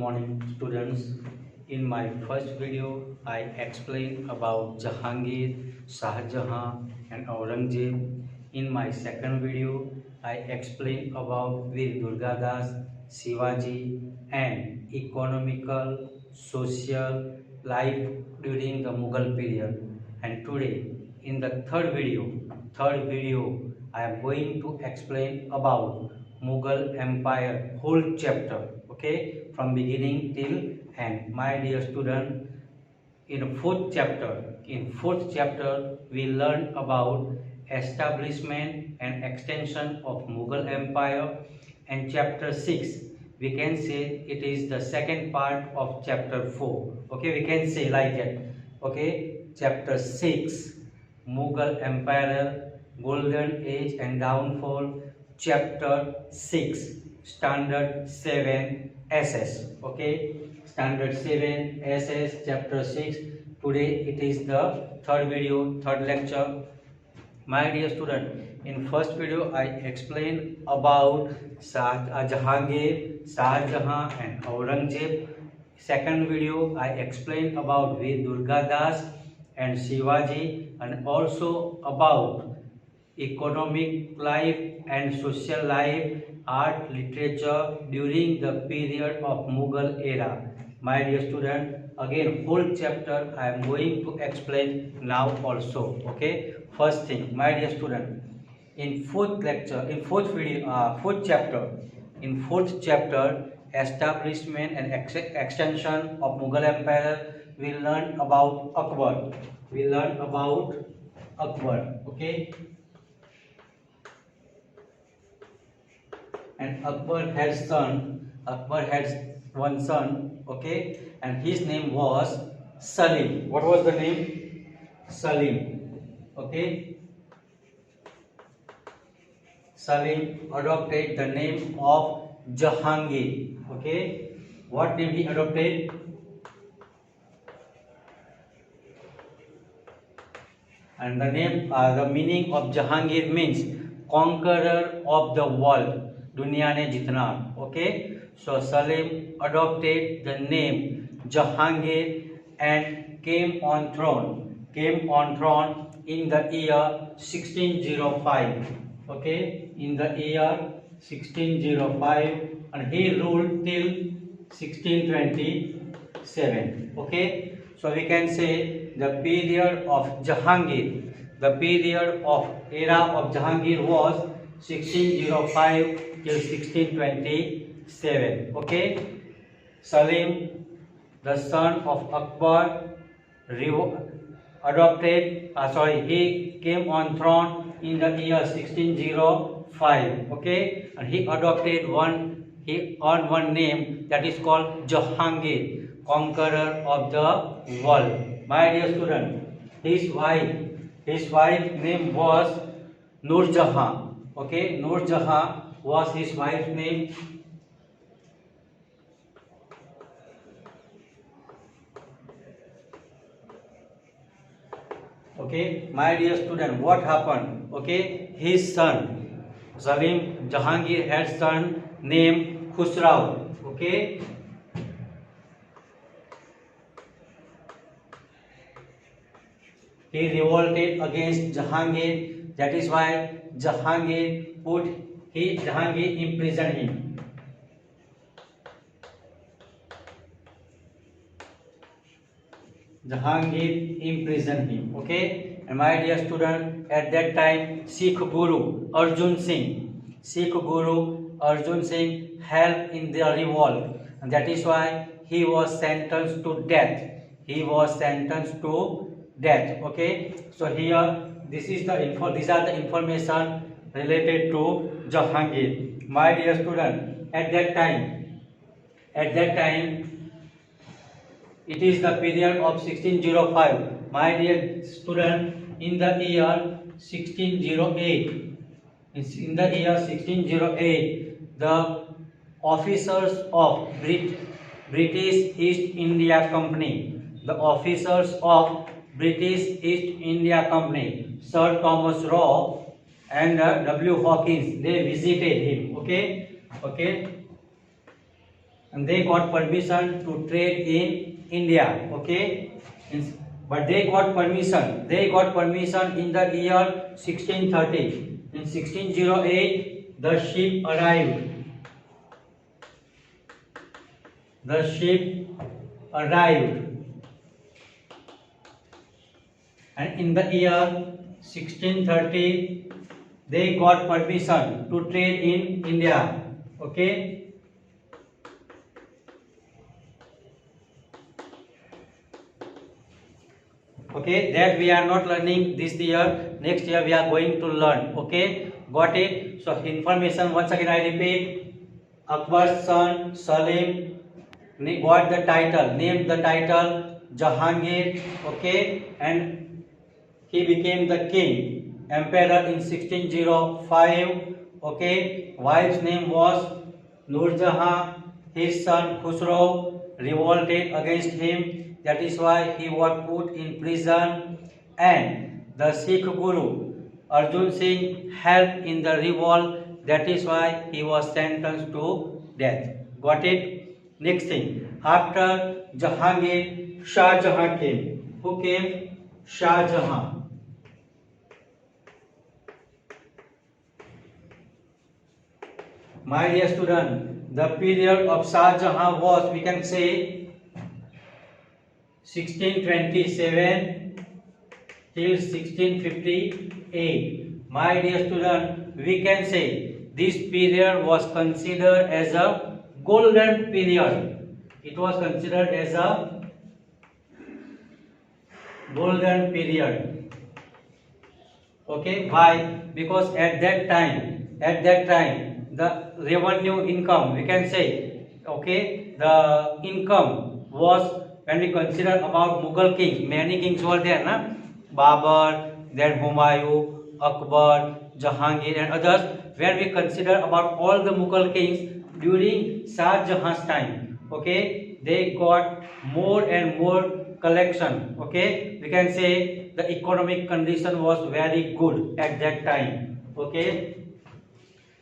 morning, students. In my first video, I explained about Jahangir, Shah Jahan, and Aurangzeb. In my second video, I explained about Veer Durgadas, Shivaji, and economical, social life during the Mughal period. And today, in the third video, I am going to explain about Mughal Empire whole chapter. Okay, from beginning till end. My dear student, in fourth chapter, we learn about establishment and extension of Mughal Empire, and chapter 6 we can say it is the second part of chapter 4. Okay, we can say like that. Okay, chapter 6 Mughal Empire, Golden Age and Downfall, chapter 6 Standard 7 SS. Okay, Standard 7 SS, chapter 6. Today it is the third video, third lecture. My dear student, in first video I explained about Jahangir, Shah Jahan and Aurangzeb. Second video I explained about Veer Durgadas and Shivaji, and also about economic life and social life, art, literature during the period of Mughal era. My dear student, again whole chapter I am going to explain now also. Okay, first thing, my dear student, in fourth chapter, establishment and extension of Mughal Empire, we learn about Akbar. Okay, and Akbar had one son. Okay, and his name was Salim. What was the name? Salim. Okay, Salim adopted the name of Jahangir. Okay, what name he adopted? And the meaning of Jahangir means conqueror of the world. दुनिया ने जितना. Okay, so Salim adopted the name Jahangir and came on throne in the year 1605. Okay, in the year 1605, and he ruled till 1627. Okay, so we can say the period of era of Jahangir was 1605 till 1627. Okay, Salim, the son of Akbar, he came on throne in the year 1605. Okay, and he earned one name that is called Jahangir, conqueror of the world. My dear student, his wife name was Nur Jahan. Okay, Nur Jahan was his wife's name. Okay, my dear student, what happened? Okay, his son Salim, Jahangir had son named Khusrau. Okay, he revolted against Jahangir. That is why Jahangir imprisoned him. Okay, and my dear student, at that time Sikh Guru Arjun Singh helped in the revolt, and that is why he was sentenced to death. Okay, so here these are the information related to Jahangir. My dear student, at that time it is the period of 1605. My dear student, in the year 1608, the officers of British East India Company, Sir Thomas Roe and W. Hawkins, they visited him. Okay, and they got permission to trade in India. Okay, but they got permission. They got permission in the year 1630. In 1608, the ship arrived. The ship arrived, and in the year 1630, they got permission to trade in India. Okay. Okay, that we are not learning this year. Next year we are going to learn. Okay, got it? So information once again I repeat. Akbar's son Salim got the title, named the title Jahangir. Okay, and he became the king, emperor in 1605. Okay, wife's name was Nurjahan. His son Khusro revolted against him. That is why he was put in prison. And the Sikh Guru Arjun Singh helped in the revolt. That is why he was sentenced to death. Got it? Next thing. After Jahangir, Shah Jahan came. Who came? Shah Jahan. My dear student, the period of Shah Jahan was, we can say, 1627 till 1658. My dear student, we can say this period was considered as a golden period. It was considered as a golden period. Okay, why? Because at that time, the revenue income, we can say, okay, the income was, when we consider about Mughal kings, many kings were there, na? Babur, then Humayun, Akbar, Jahangir and others. When we consider about all the Mughal kings during Shah Jahan's time, okay, they got more and more collection. Okay, we can say the economic condition was very good at that time. Okay,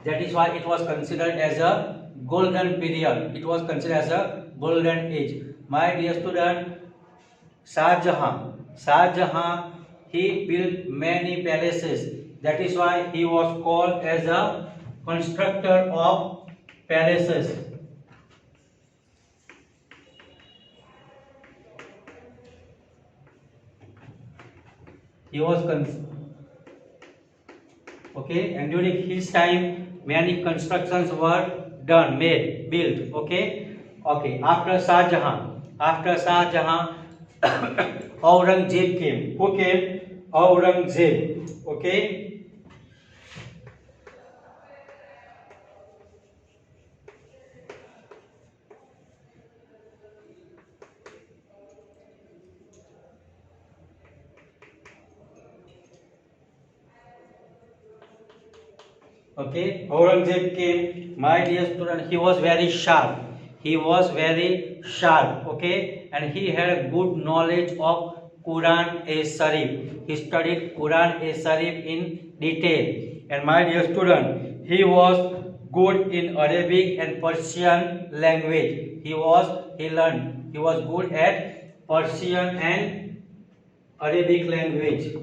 that is why it was considered as a golden period. It was considered as a golden age. My dear student, Shah Jahan, he built many palaces. That is why he was called as a constructor of palaces. He was okay, and during his time, many constructions were done, made, built. Okay, okay. After Shah Jahan, Aurangzeb came. Who came? Aurangzeb. Okay. Okay, Aurangzeb came. My dear student, he was very sharp. Okay, and he had good knowledge of Quran e Sharif. He studied Quran e Sharif in detail. And my dear student, he was good in Arabic and Persian language. He was good at Persian and Arabic language.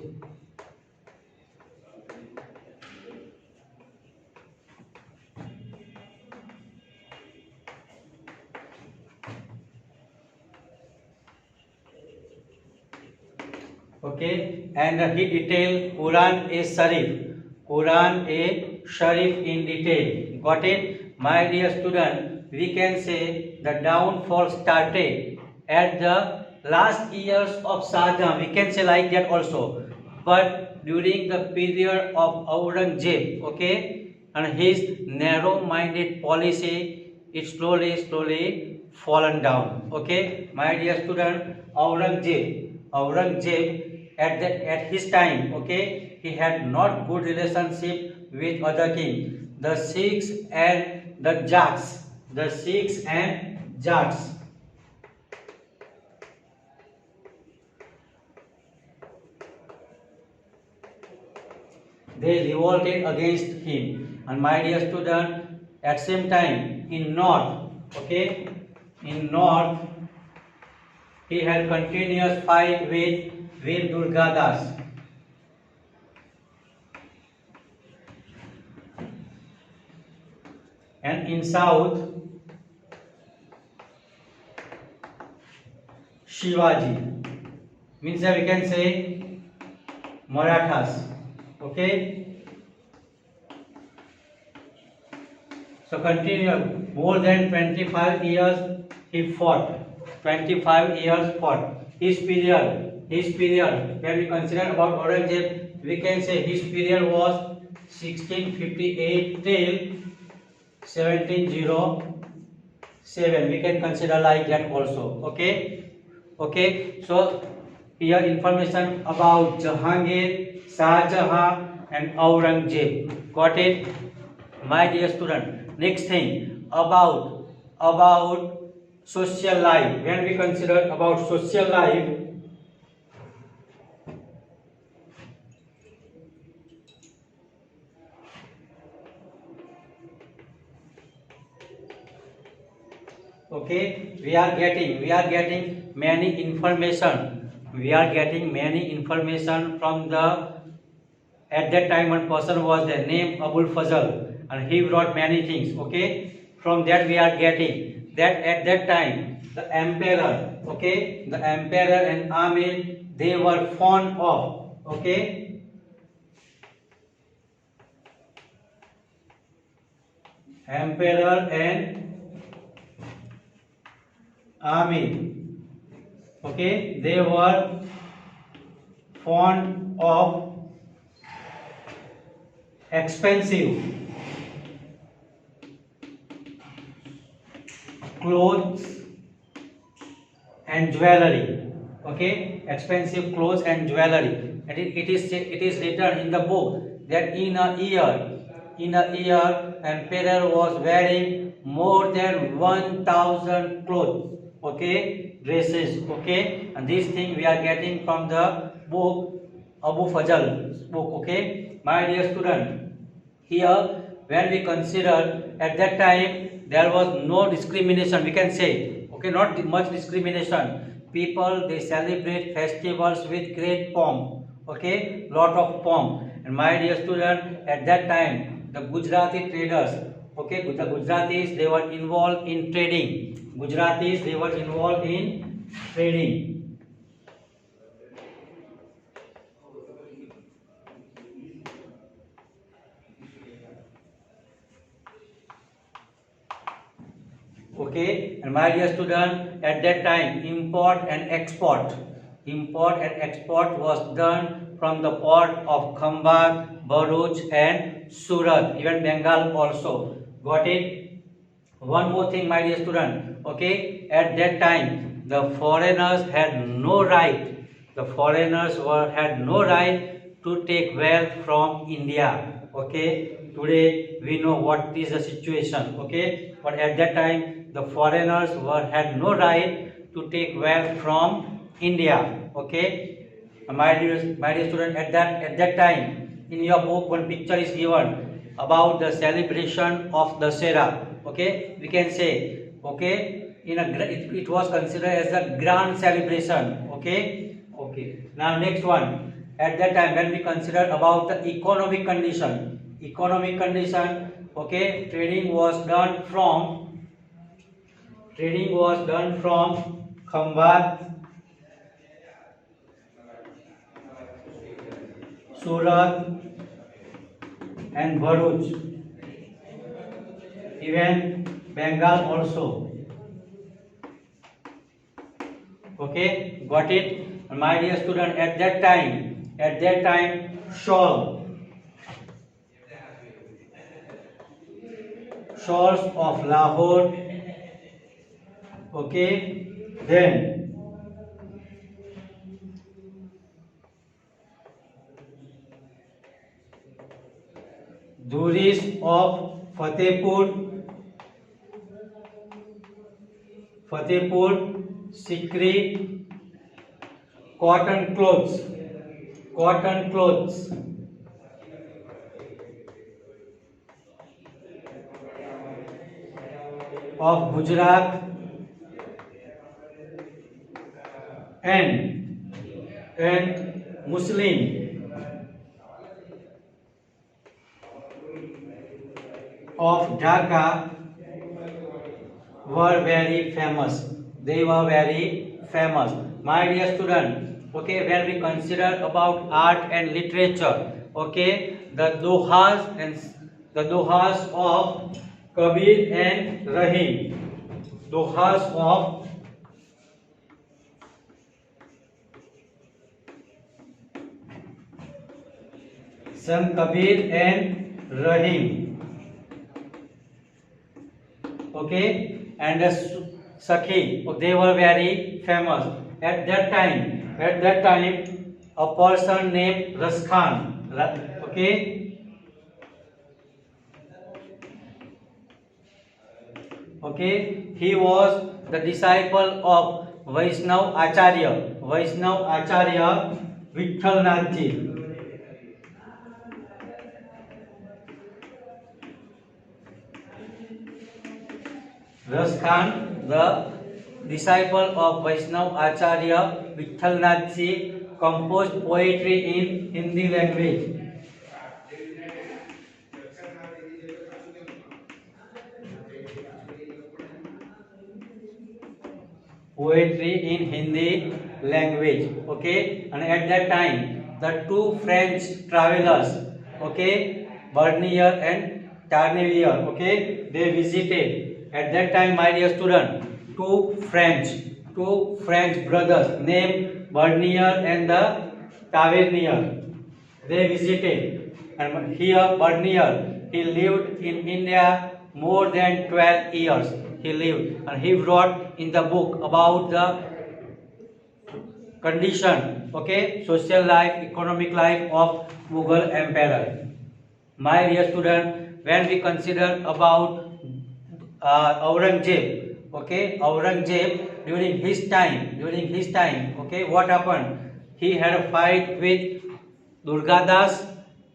Okay, and he detailed Quran e Sharif in detail. Got it? My dear student, we can say the downfall started at the last years of Shah Jahan. We can say like that also. But during the period of Aurangzeb, okay, and his narrow-minded policy, it slowly fallen down. Okay, my dear student, Aurangzeb at his time, okay, he had not good relationship with other king, the Sikhs and the Jats. They revolted against him. And my dear student, at same time in north, okay, In north, he had continuous fight with Veer Durgadas. And in south, Shivaji. Means that we can say Marathas. Okay. So continue. More than 25 years he fought. 25 years fought. His period, when we consider about Aurangzeb, we can say his period was 1658 till 1707. We can consider like that also. Okay. Okay. So here information about Jahangir, Shah Jahan and Aurangzeb. Got it? My dear student, next thing about social life. When we consider about social life, okay, we are getting many information. We are getting many information from the at that time one person was there named Abul Fazl and he wrote many things. Okay, from that we are getting that at that time the emperor, okay, the emperor and Amir they were fond of, okay, emperor and Amir, okay, they were fond of expensive clothes and jewelry. Okay, expensive clothes and jewelry. And it is written in the book that in a year emperor was wearing more than 1000 clothes, okay, dresses. Okay, and this thing we are getting from the book Abu Fazl's book. Okay, my dear student, here when we consider at that time there was no discrimination, we can say, okay, not much discrimination. People they celebrate festivals with great pomp, okay, lot of pomp. And my dear student, at that time the Gujarati traders, okay, the Gujaratis they were involved in trading. Gujaratis they were involved in trading. Okay, and my dear student, at that time import and export was done from the port of Khambhat, Bharuch and Surat, even Bengal also. Got it? One more thing, my dear student. Okay, at that time the foreigners had no right. The foreigners had no right to take wealth from India. Okay, today we know what is the situation. Okay, but at that time the foreigners had no right to take wealth from India. Okay, my dear student, at that time in your book one picture is given about the celebration of Dussehra. Okay, we can say, okay, it was considered as a grand celebration. Okay, okay. Now next one. At that time when we consider about the economic condition, okay, trading was done from Khambhat, Surat and Bharuch, even Bengal also. Okay, got it? My dear student, at that time, shawls of Lahore. Okay, then dhuris of Fatehpur, Sikri, cotton clothes of Gujarat, and Muslim of Dhaka were very famous. They were very famous. My dear student, okay, when we consider about art and literature, okay, the dohas of Kabir and Rahim, dohas of Sant Kabir and Rahim, okay, and Sakhi, they were very famous at that time. At that time, a person named Raskhan, okay, okay, he was the disciple of Vaishnav Acharya Vitthal Nath Ji. Raskhan, the disciple of Vaishnav Acharya Vitthal Nath Ji, composed poetry in Hindi language. Poetry in Hindi language, okay, and at that time the two French travelers, okay, Bernier and Tarnier, okay, they visited. At that time, my dear student, two French brothers named Bernier and the Tavernier, they visited. And here Bernier, he lived in India more than 12 years. He lived and he wrote in the book about the condition, okay, social life, economic life of Mughal emperor. My dear student, when we consider about Aurangzeb, okay, Aurangzeb during his time, okay, what happened? He had a fight with Durgadas,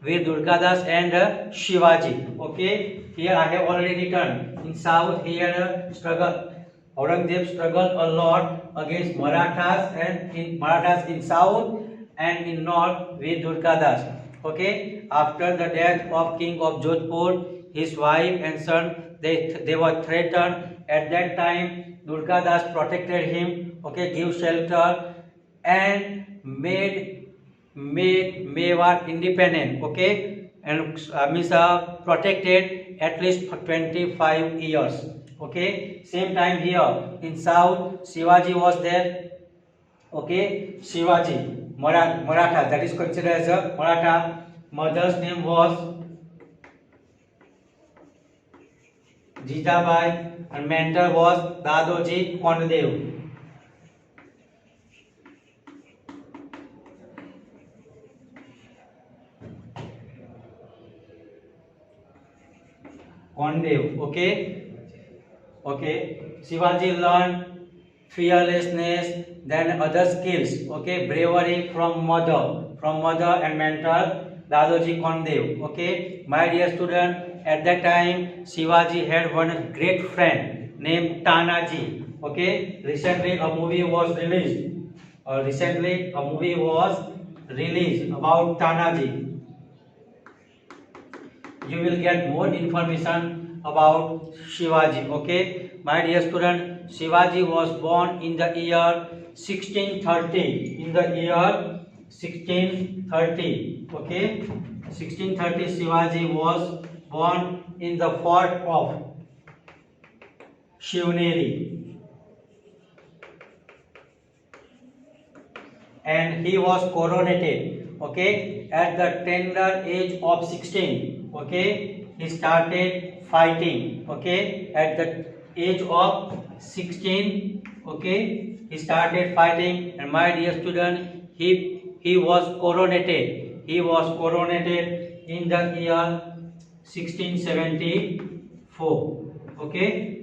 and Shivaji. Okay, here I have already written. In south, he had a struggle. Aurangzeb struggled a lot against Marathas in south and in north with Durgadas. Okay, after the death of King of Jodhpur, his wife and son they were threatened. At that time, Durgadas protected him. Okay, give shelter and made Mewar independent, okay, and protected at least for 25 years. Okay, same time here in south, Shivaji was there. Okay, Shivaji, Maratha, that is considered as a Maratha. Mother's name was Jijabai and mentor was Dadoji Kondev. Okay, Shivaji learned fearlessness, then other skills, okay, bravery from mother and mentor Dadoji Kondev. Okay, my dear student, at that time Shivaji had one great friend named Tanaji. Okay, recently a movie was released. About Tanaji. You will get more information about Shivaji. Okay, my dear student, Shivaji was born in the year 1630. Okay, 1630 Shivaji was born in the fort of Shivneri, and he was coronated, okay, at the tender age of 16. Okay, he started fighting, okay, at the age of 16. Okay, he started fighting, and my dear student, he was coronated in the year 1674. Okay,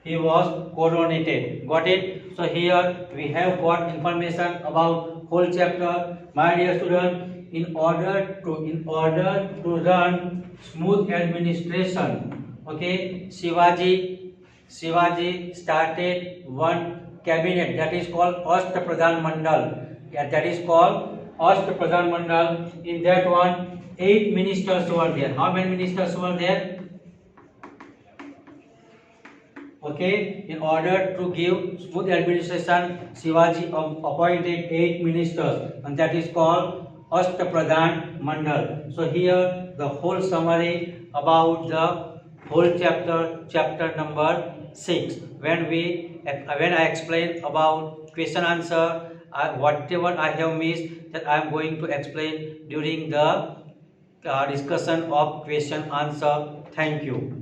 he was coronated. Got it? So here we have got information about whole chapter. My dear student, in order to run smooth administration, okay, Shivaji Shivaji started one cabinet that is called Ashtapradhan Mandal. Yeah, that is called Ashtapradhan Mandal. In that one, 8 ministers were there. How many ministers were there? Okay, in order to give smooth administration, Shivaji appointed 8 ministers, and that is called Ashtapradhan Mandal. So here the whole summary about the whole chapter number 6. When I explain about question answer, whatever I have missed, that I am going to explain during the discussion of question answer. Thank you.